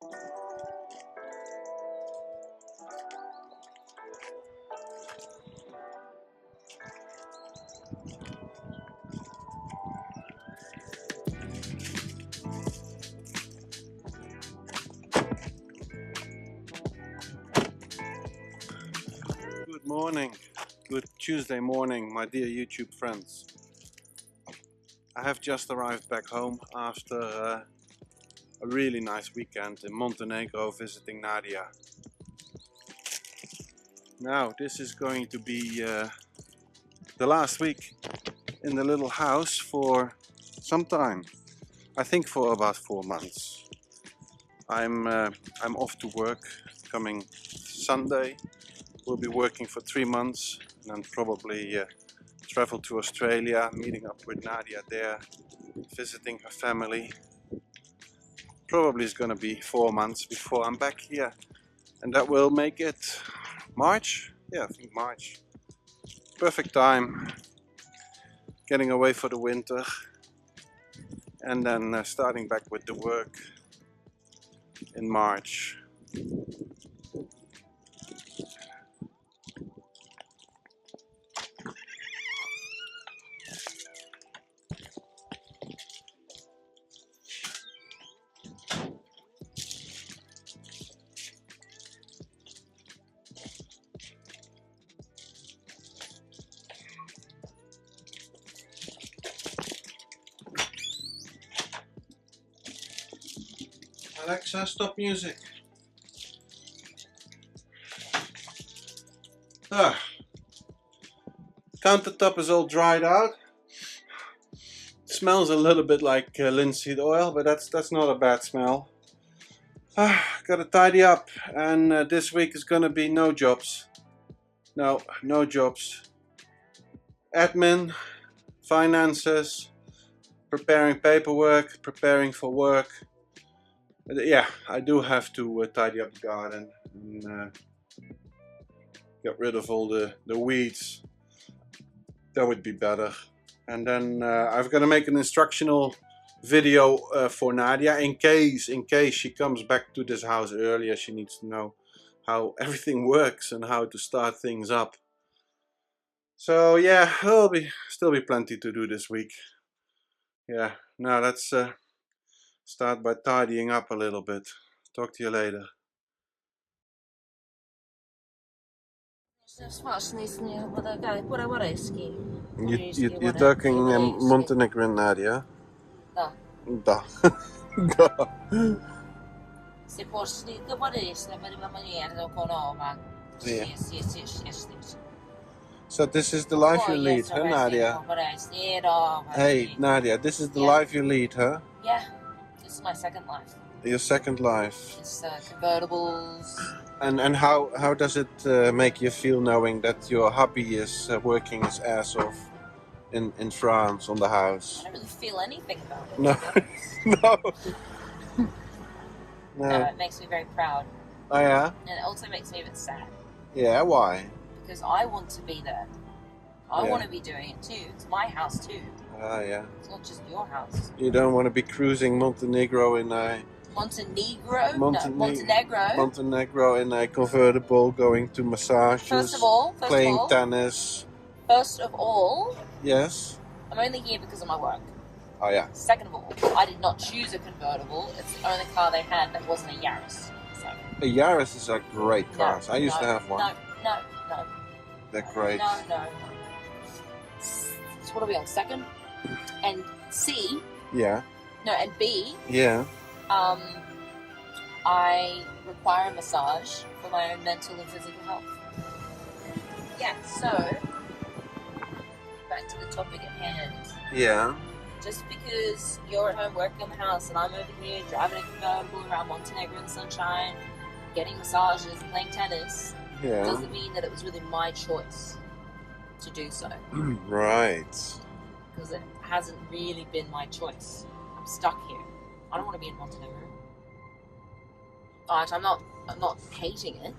Good morning, good Tuesday morning, my dear YouTube friends. I have just arrived back home after a really nice weekend in Montenegro visiting Nadia. Now this is going to be the last week in the little house for some time. I think for about 4 months. I'm off to work coming Sunday. We'll be working for 3 months and then probably travel to Australia, meeting up with Nadia there, visiting her family. Probably it's gonna be 4 months before I'm back here, and that will make it March. Yeah, I think March. Perfect time. Getting away for the winter and then starting back with the work in March. Alexa, stop music. Countertop is all dried out. Smells a little bit like linseed oil, but that's not a bad smell. Gotta tidy up, and this week is gonna be no jobs. No jobs. Admin, finances, preparing paperwork, preparing for work. Yeah, I do have to tidy up the garden and get rid of all the weeds. That would be better. And then I've got to make an instructional video for Nadia in case she comes back to this house earlier. She needs to know how everything works and how to start things up. So yeah, there'll still be plenty to do this week. Yeah, now let's start by tidying up a little bit. Talk to you later. You're talking Montenegrin, Nadia? Da. Da. Da. Se pošli говоришь на манеру конова. So this is the life you lead, huh, Nadia? Hey, Nadia, this is the life you lead, huh? Yeah, this is my second life. Your second life. It's convertibles. And how does it make you feel knowing that your hubby is working his ass off in France on the house? I don't really feel anything about it. No, no. No, it makes me very proud. Oh yeah? And it also makes me a bit sad. Yeah, why? Because I want to be there. I want to be doing it too. It's my house too. Ah, yeah. It's not just your house. You don't want to be cruising Montenegro in a... Montenegro in a convertible, going to massages, First of all, playing tennis. First of all, yes. I'm only here because of my work. Oh yeah. Second of all, I did not choose a convertible. It's the only car they had that wasn't a Yaris. So. A Yaris is a great car. I used to have one. No. They're great. No. So what are we on? Second? And C. Yeah. No, and B. Yeah. I require a massage for my own mental and physical health. Yeah, so back to the topic at hand. Yeah. Just because you're at home working on the house and I'm over here driving a convertible around Montenegro in the sunshine, getting massages, playing tennis, doesn't mean that it was really my choice to do so. Right. Because it hasn't really been my choice. I'm stuck here. I don't want to be in Montenegro. But I'm not hating it.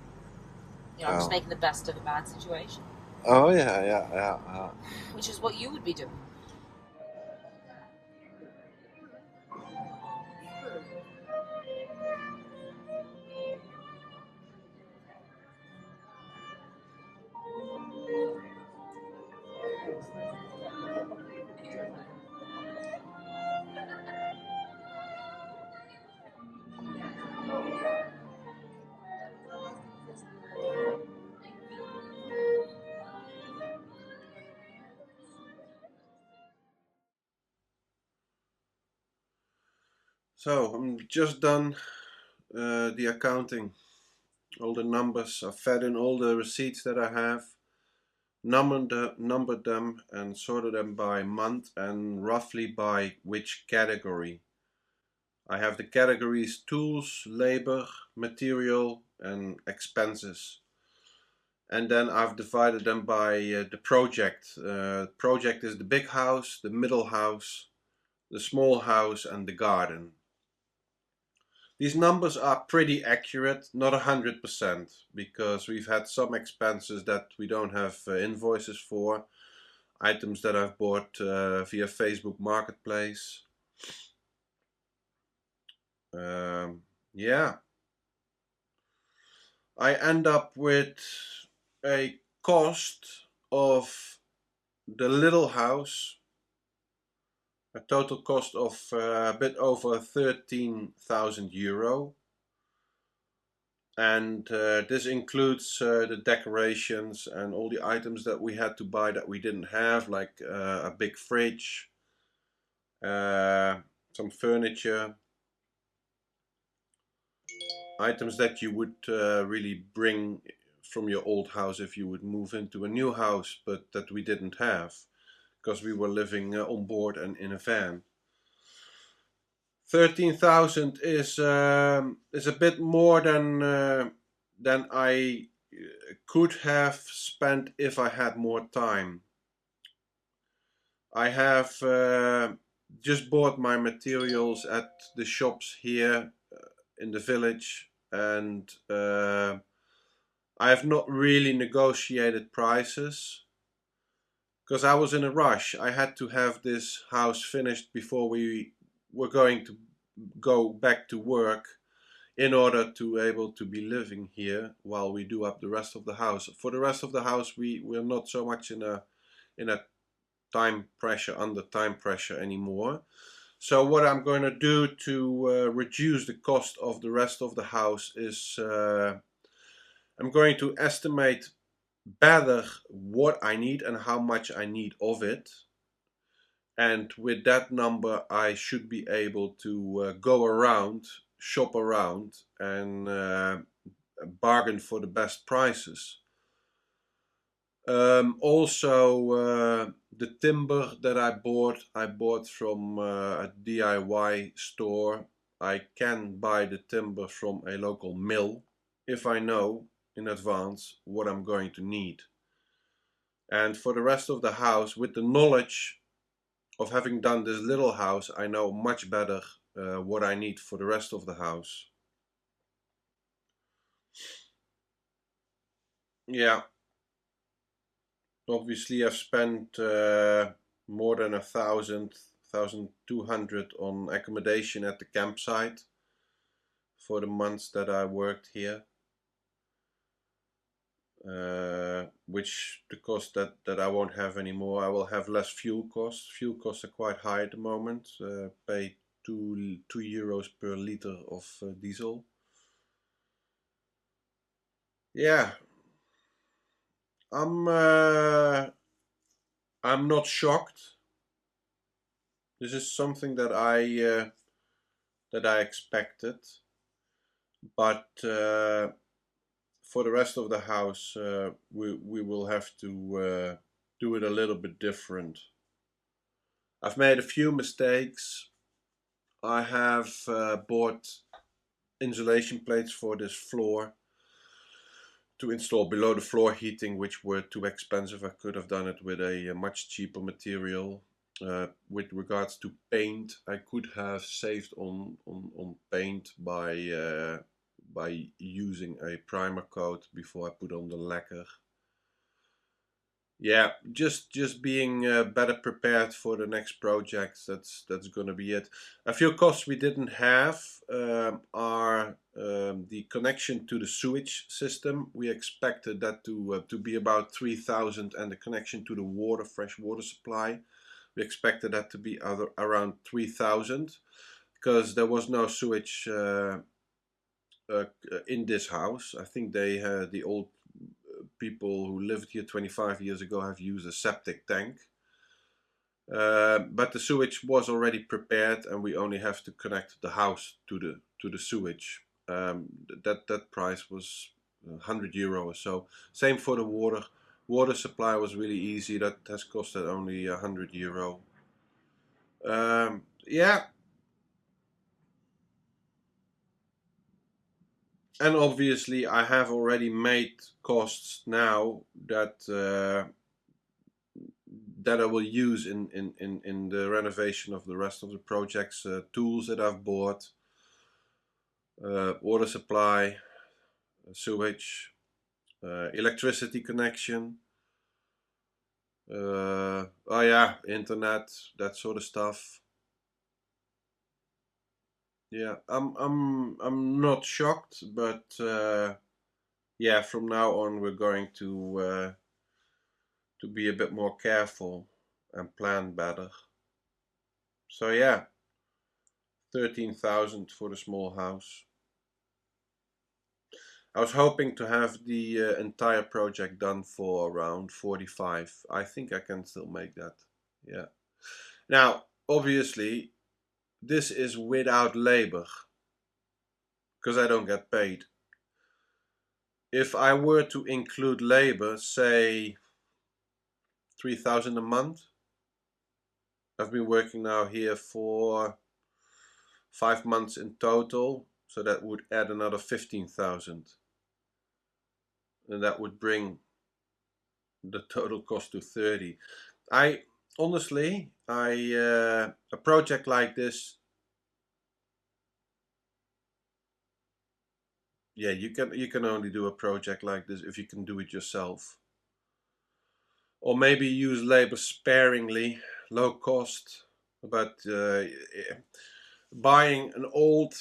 You know, I'm just making the best of a bad situation. Oh yeah. Which is what you would be doing. So I'm just done the accounting. All the numbers. I've fed in all the receipts that I have, numbered them and sorted them by month and roughly by which category. I have the categories tools, labor, material and expenses. And then I've divided them by the project. Project is the big house, the middle house, the small house and the garden. These numbers are pretty accurate, not 100%, because we've had some expenses that we don't have invoices for, items that I've bought via Facebook Marketplace. Yeah, I end up with a cost of the little house, a total cost of a bit over 13,000 euro. And this includes the decorations and all the items that we had to buy that we didn't have, like a big fridge, some furniture, items that you would really bring from your old house if you would move into a new house, but that we didn't have because we were living on board and in a van. 13,000 is a bit more than I could have spent if I had more time. I have just bought my materials at the shops here in the village, and I have not really negotiated prices because I was in a rush. I had to have this house finished before we were going to go back to work in order to able to be living here while we do up the rest of the house. For the rest of the house, we're not so much in a under time pressure anymore. So what I'm going to do to reduce the cost of the rest of the house is I'm going to estimate better what I need and how much I need of it. And with that number, I should be able to go around, shop around, and bargain for the best prices. Also, the timber that I bought from a DIY store. I can buy the timber from a local mill if I know in advance what I'm going to need. And for the rest of the house, with the knowledge of having done this little house, I know much better what I need for the rest of the house. Yeah, obviously I've spent more than 1,200 on accommodation at the campsite for the months that I worked here. Which the cost that I won't have anymore. I will have less fuel costs. Fuel costs are quite high at the moment. Pay two euros per liter of diesel. Yeah, I'm not shocked. This is something that I expected, but for the rest of the house, we will have to do it a little bit different. I've made a few mistakes. I have bought insulation plates for this floor to install below the floor heating, which were too expensive. I could have done it with a much cheaper material. With regards to paint, I could have saved on paint by using a primer coat before I put on the lacquer. Yeah, just being better prepared for the next projects. That's gonna be it. A few costs we didn't have are the connection to the sewage system. We expected that to be about 3,000, and the connection to the fresh water supply. We expected that to be around 3,000 because there was no sewage in this house. I think they had the old people who lived here 25 years ago have used a septic tank. But the sewage was already prepared, and we only have to connect the house to the sewage. That price was €100 or so. Same for the water. Water supply was really easy. That has costed only €100. Yeah, and obviously I have already made costs now that I will use in the renovation of the rest of the projects. Tools that I've bought, water supply, sewage, electricity connection, oh yeah, internet, that sort of stuff. Yeah, I'm not shocked, but yeah, from now on we're going to be a bit more careful and plan better. So yeah, 13,000 for the small house. I was hoping to have the entire project done for around 45. I think I can still make that. Yeah. Now, obviously, this is without labor because I don't get paid. If I were to include labor, say 3,000 a month, I've been working now here for 5 months in total, so that would add another 15,000, and that would bring the total cost to 30. I honestly, a project like this, yeah, you can only do a project like this if you can do it yourself, or maybe use labor sparingly, low cost. But buying an old,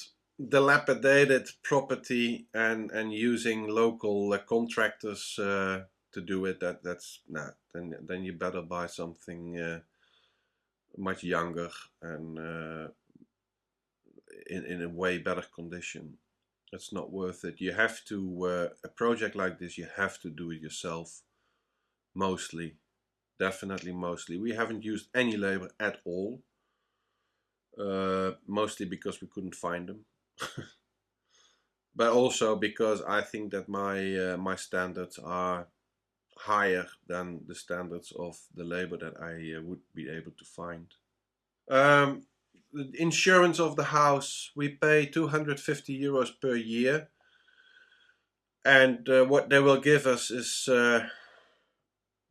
dilapidated property and using local contractors to do it, that's nah. Then you better buy something much younger and in a way better condition. It's not worth it. You have to a project like this, you have to do it yourself. Mostly, definitely mostly. We haven't used any labor at all. Mostly because we couldn't find them, but also because I think that my standards are higher than the standards of the labor that I would be able to find. The insurance of the house, we pay €250 per year, and what they will give us is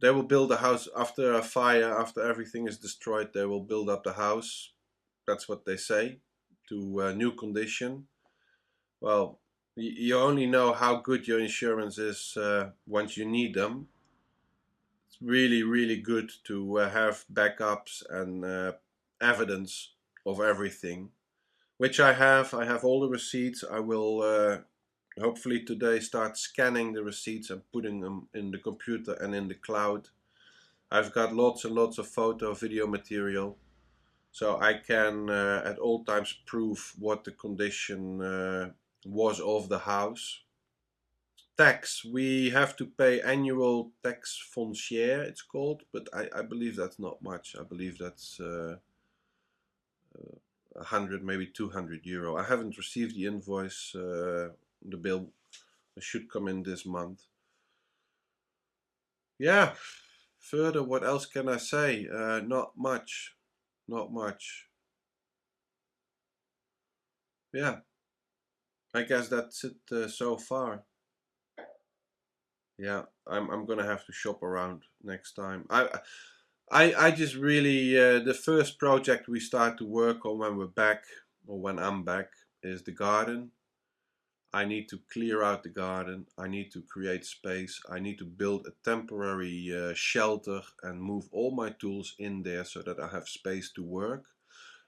they will build a house after a fire, after everything is destroyed. They will build up the house. That's what they say, to new condition. Well, you only know how good your insurance is once you need them. It's really, really good to have backups and evidence of everything, which I have. I have all the receipts. I will hopefully today start scanning the receipts and putting them in the computer and in the cloud. I've got lots and lots of photo, video material, so I can at all times prove what the condition was of the house. Tax, we have to pay annual tax foncière, it's called, but I believe that's not much. I believe that's 100, maybe €200. I haven't received the invoice, the bill. It should come in this month. Yeah, further, what else can I say? Not much. Not much. Yeah, I guess that's it so far. Yeah, I'm gonna have to shop around next time. I just really the first project we start to work on when we're back, or when I'm back, is the garden. I need to clear out the garden. I need to create space. I need to build a temporary shelter and move all my tools in there so that I have space to work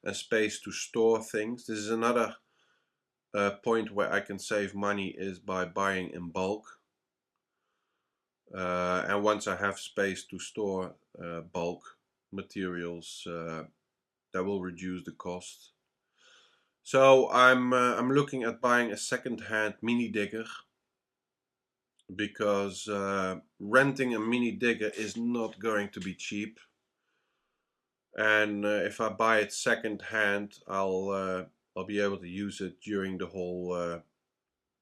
and space to store things. This is another point where I can save money, is by buying in bulk. And once I have space to store bulk materials, that will reduce the cost. So I'm looking at buying a second-hand mini digger, because renting a mini digger is not going to be cheap. and if I buy it second hand, I'll be able to use it during the whole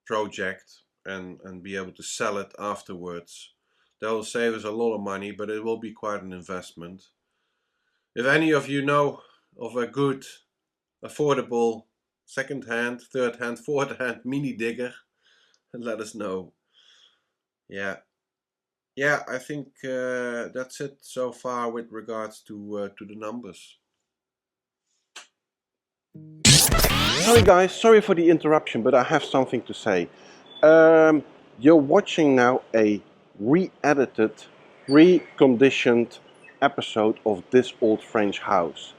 project and be able to sell it afterwards. That will save us a lot of money, but it will be quite an investment. If any of you know of a good, affordable, second-hand, third-hand, fourth-hand mini digger, let us know. Yeah, I think that's it so far with regards to the numbers. Sorry guys, sorry for the interruption, but I have something to say. You're watching now a re-edited, reconditioned episode of This Old French House.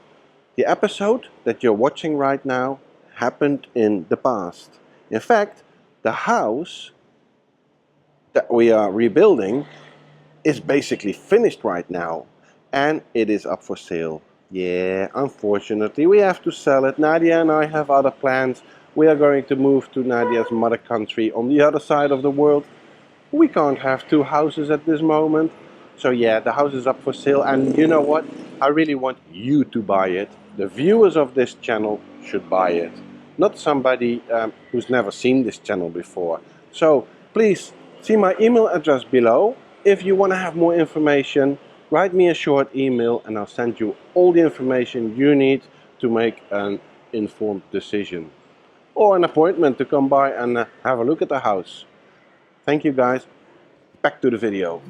The episode that you're watching right now happened in the past. In fact, the house that we are rebuilding is basically finished right now, and it is up for sale. Yeah, unfortunately we have to sell it. Nadia and I have other plans. We are going to move to Nadia's mother country on the other side of the world. We can't have two houses at this moment. So yeah, the house is up for sale, and you know what? I really want you to buy it. The viewers of this channel should buy it. Not somebody who's never seen this channel before. So please see my email address below. If you want to have more information, write me a short email and I'll send you all the information you need to make an informed decision. Or an appointment to come by and have a look at the house. Thank you guys. Back to the video.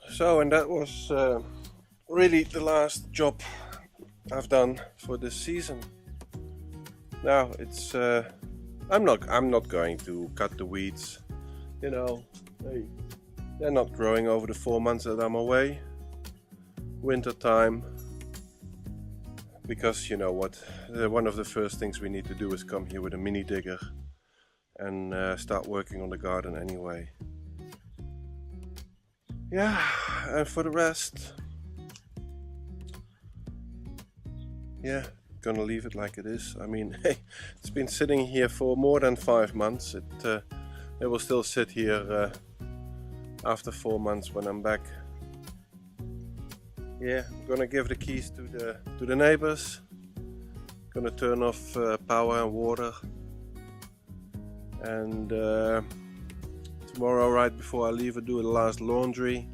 So, and that was really the last job I've done for this season. Now it's I'm not going to cut the weeds. You know, they're not growing over the 4 months that I'm away. Winter time, because you know what, one of the first things we need to do is come here with a mini digger and start working on the garden anyway. Yeah, and for the rest, yeah, gonna leave it like it is. I mean, hey, it's been sitting here for more than 5 months. It will still sit here after 4 months when I'm back. Yeah, I'm gonna give the keys to the neighbors. Gonna turn off power and water, and tomorrow, right before I leave, I do the last laundry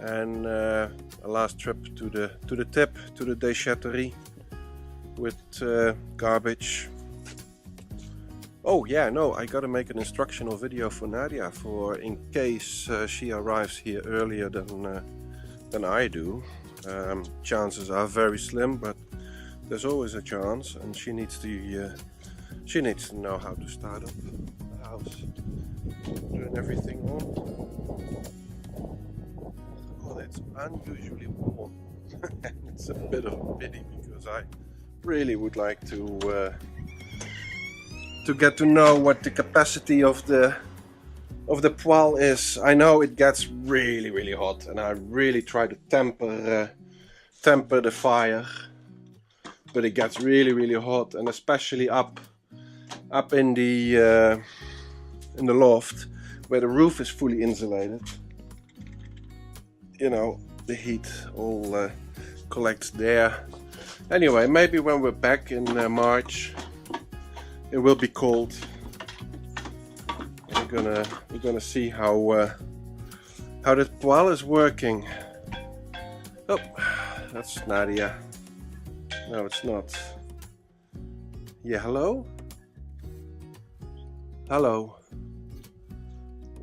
and a last trip to the tip, to the déchetterie with garbage. Oh yeah, no, I gotta make an instructional video for Nadia for in case she arrives here earlier than I do. Chances are very slim, but there's always a chance, and she needs to know how to start up the house. Turn everything on. Well, it's unusually warm. It's a bit of a pity because I really would like to get to know what the capacity of the poêle is. I know it gets really hot, and I really try to temper the fire, but it gets really hot, and especially up in the loft where the roof is fully insulated. You know, the heat all collects there. Anyway, maybe when we're back in March, it will be cold. We're gonna see how the poêle is working. Oh, that's Nadia. No, it's not. Yeah, hello? Hello.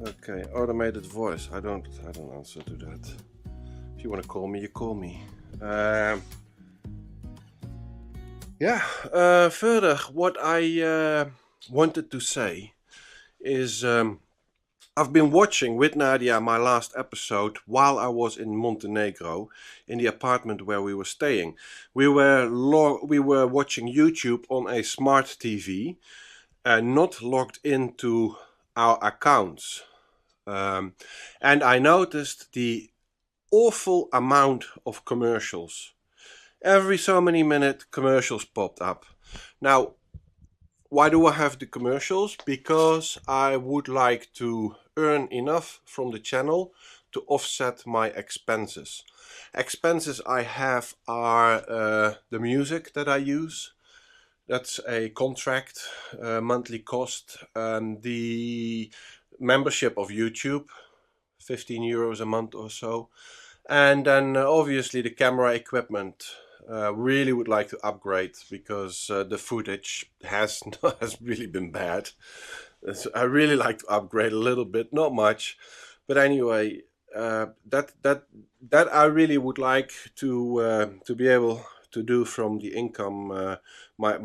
Okay, automated voice. I don't answer to that. If you want to call me, you call me. Further, what I wanted to say is I've been watching with Nadia my last episode while I was in Montenegro in the apartment where we were staying. We were watching YouTube on a smart TV and not logged into our accounts. And I noticed the awful amount of commercials. Every so many minutes commercials popped up. Now, why do I have the commercials? Because I would like to earn enough from the channel to offset my expenses. Expenses I have are the music that I use. That's a contract, monthly cost. The membership of YouTube, 15 euros a month or so. And then obviously the camera equipment. Really would like to upgrade because the footage has really been bad. So I really like to upgrade a little bit, not much, but anyway, that I really would like to be able to do from the income my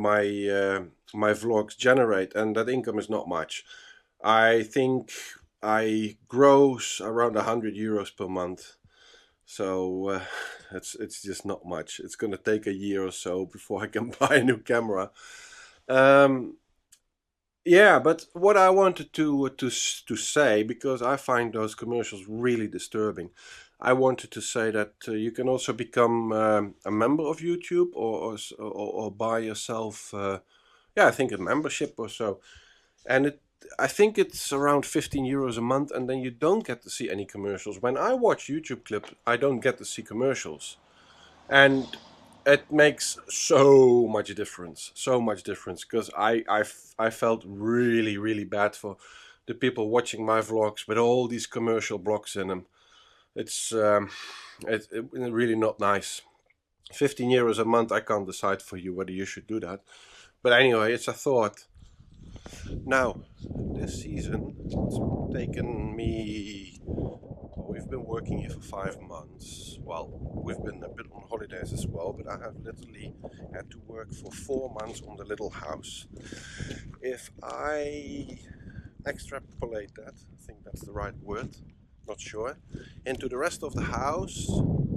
vlogs generate, and that income is not much. I think I gross around 100 euros per month. So it's just not much. It's gonna take a year or so before I can buy a new camera. Yeah, but what I wanted to say, because I find those commercials really disturbing, I wanted to say that you can also become a member of YouTube or buy yourself, yeah, I think a membership or so, and I think it's around 15 euros a month, and then you don't get to see any commercials. When I watch YouTube clips, I don't get to see commercials, and it makes so much difference, because I felt really bad for the people watching my vlogs with all these commercial blocks in them. It's really not nice. 15 euros a month, I can't decide for you whether you should do that, but anyway, it's a thought. Now, this season, it's taken me. We've been working here for 5 months. Well, we've been a bit on holidays as well, but I have literally had to work for 4 months on the little house. If I extrapolate that, I think that's the right word, not sure, into the rest of the house,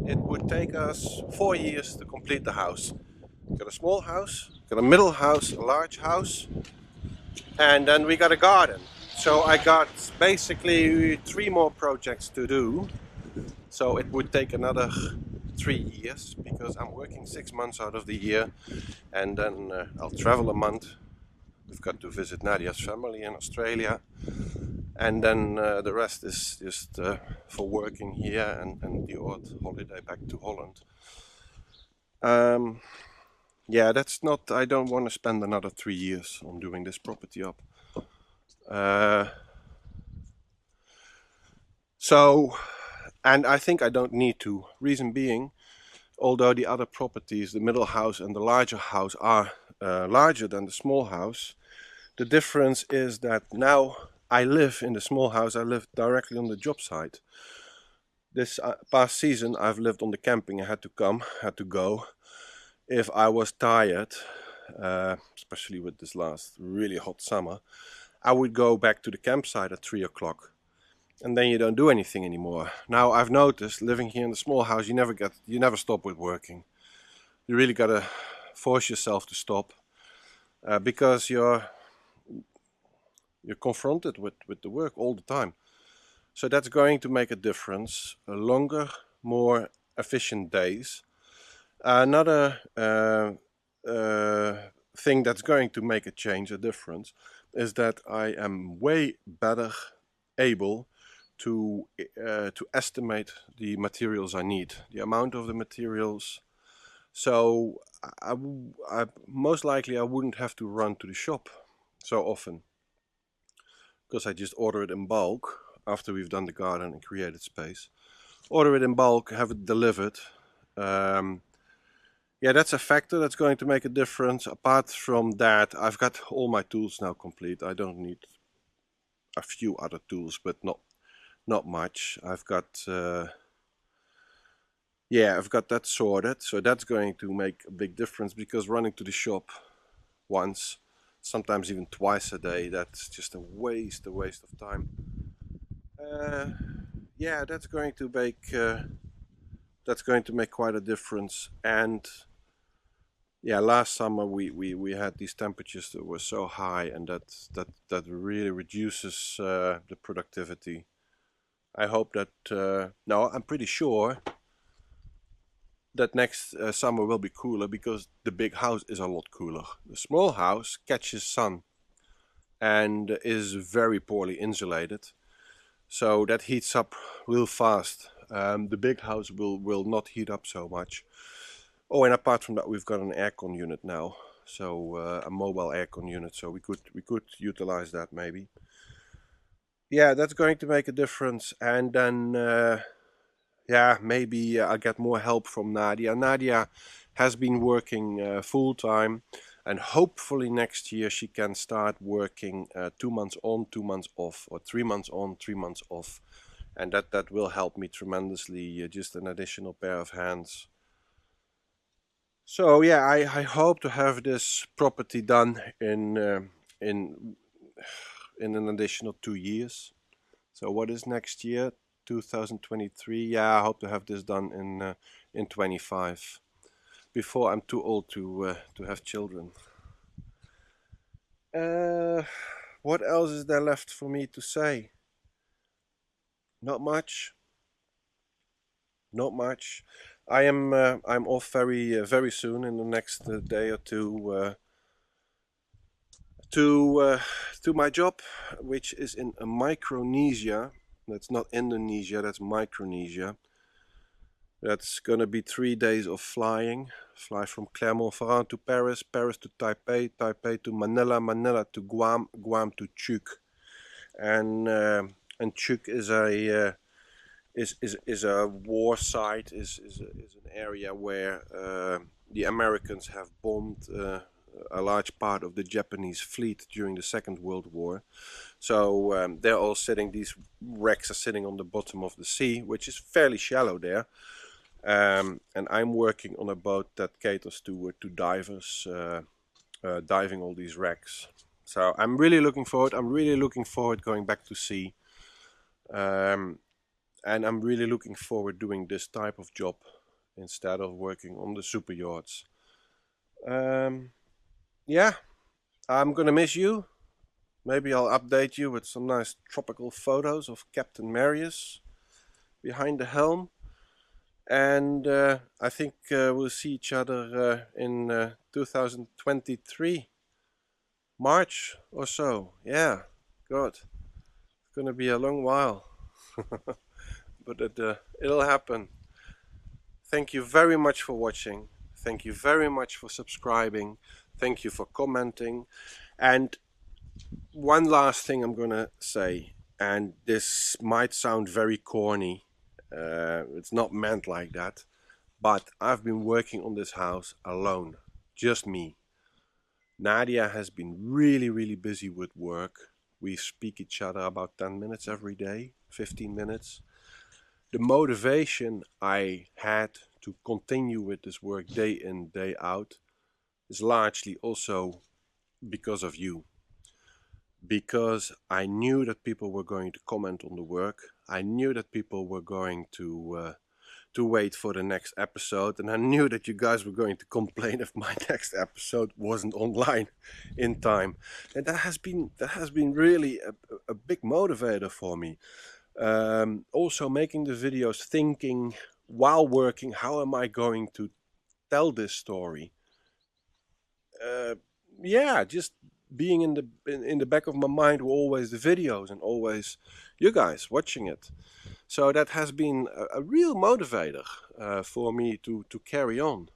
it would take us 4 years to complete the house. Got a small house, got a middle house, a large house, and then we got a garden. So I got basically 3 more projects to do. So it would take another 3 years, because I'm working 6 months out of the year, and then I'll travel a month. We've got to visit Nadia's family in Australia, and then the rest is just for working here and the odd holiday back to Holland. Yeah, that's not. I don't want to spend another 3 years on doing this property up. So, and I think I don't need to. Reason being, although the other properties, the middle house and the larger house, are larger than the small house, the difference is that now I live in the small house. I live directly on the job site. This past season, I've lived on the camping. I had to go. If I was tired, especially with this last really hot summer, I would go back to the campsite at 3 o'clock, and then you don't do anything anymore. Now I've noticed, living here in the small house, you never stop with working. You really gotta force yourself to stop, because you're confronted with the work all the time. So that's going to make a difference. Longer, more efficient days. Another thing that's going to make a difference, is that I am way better able to estimate the materials I need, the amount of the materials. So I most likely I wouldn't have to run to the shop so often, because I just order it in bulk after we've done the garden and created space. Order it in bulk, have it delivered. Yeah, that's a factor that's going to make a difference. Apart from that, I've got all my tools now complete. I don't need a few other tools, but not much. I've got I've got that sorted. So that's going to make a big difference, because running to the shop once, sometimes even twice a day, that's just a waste of time. Yeah, that's going to make quite a difference. And yeah, last summer we had these temperatures that were so high, and that really reduces the productivity. I hope that no, I'm pretty sure that next summer will be cooler, because the big house is a lot cooler. The small house catches sun and is very poorly insulated, so that heats up real fast. The big house will not heat up so much. Oh, and apart from that, we've got an aircon unit now, so a mobile aircon unit, so we could utilize that maybe. Yeah, that's going to make a difference. And then yeah, maybe I'll get more help from Nadia. Nadia has been working full time, and hopefully next year she can start working 2 months on, 2 months off, or 3 months on, 3 months off, and that will help me tremendously. Just an additional pair of hands. So yeah, I hope to have this property done in in an additional 2 years. So what is next year? 2023. Yeah, I hope to have this done in 25, before I'm too old to have children. What else is there left for me to say? Not much. Not much. I'm off very soon, in the next day or two, to my job, which is in Micronesia. That's not Indonesia, that's Micronesia. That's gonna be 3 days of flying. Fly from Clermont-Ferrand to Paris, Paris to Taipei, Taipei to Manila, Manila to Guam, Guam to Chuuk. And Chuuk is a war site, is an area where the Americans have bombed a large part of the Japanese fleet during the Second World War. So they're all sitting, these wrecks are sitting on the bottom of the sea, which is fairly shallow there. And I'm working on a boat that caters to divers, diving all these wrecks. So I'm really looking forward. I'm really looking forward going back to sea. And I'm really looking forward doing this type of job instead of working on the super yachts. Yeah, I'm gonna miss you. Maybe I'll update you with some nice tropical photos of Captain Marius behind the helm. And I think we'll see each other in 2023, March or so. Yeah, God, it's gonna be a long while, but it'll happen. Thank you very much for watching. Thank you very much for subscribing. Thank you for commenting. And one last thing I'm gonna say, and this might sound very corny. It's not meant like that, but I've been working on this house alone, just me. Nadia has been really busy with work. We speak each other about 10 minutes every day, 15 minutes. The motivation I had to continue with this work day in, day out is largely also because of you. Because I knew that people were going to comment on the work. I knew that people were going to wait for the next episode, and I knew that you guys were going to complain if my next episode wasn't online in time. And that has been really a big motivator for me. Also making the videos, thinking while working, how am I going to tell this story? Yeah, just being in the back of my mind were always the videos and always you guys watching it. So that has been a real motivator for me to carry on.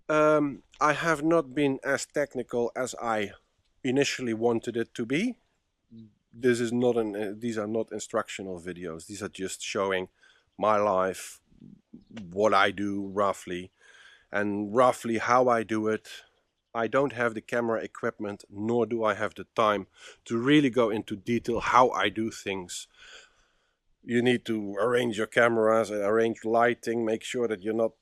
I have not been as technical as I initially wanted it to be. This is not these are not instructional videos. These are just showing my life, what I do roughly, and roughly how I do it. I don't have the camera equipment, nor do I have the time to really go into detail how I do things. You need to arrange your cameras, arrange lighting, make sure that you're not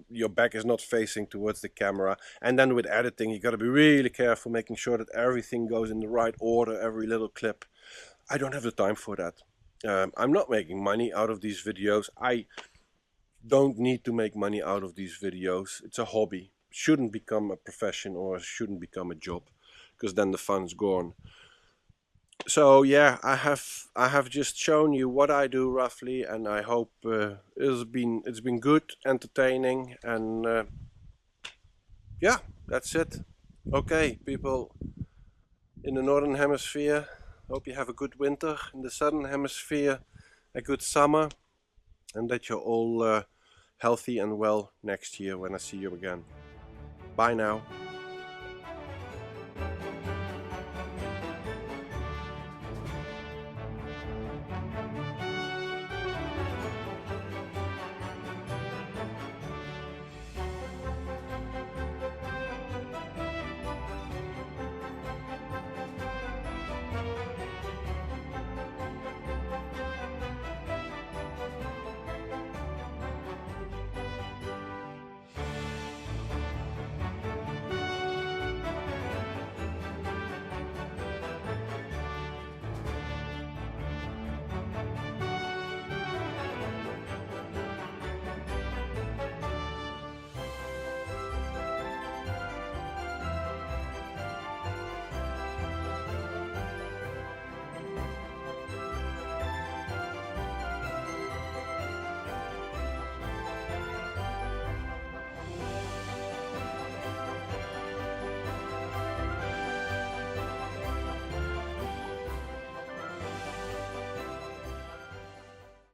your back is not facing towards the camera. And then with editing, you got to be really careful, making sure that everything goes in the right order, every little clip. I don't have the time for that. I'm not making money out of these videos. I don't need to make money out of these videos. It's a hobby. It shouldn't become a profession, or shouldn't become a job, because then the fun's gone. So yeah, I have just shown you what I do roughly, and I hope it's been good, entertaining, and yeah, that's it. Okay, people in the northern hemisphere, hope you have a good winter. In the southern hemisphere, a good summer, and that you're all healthy and well next year when I see you again. Bye now.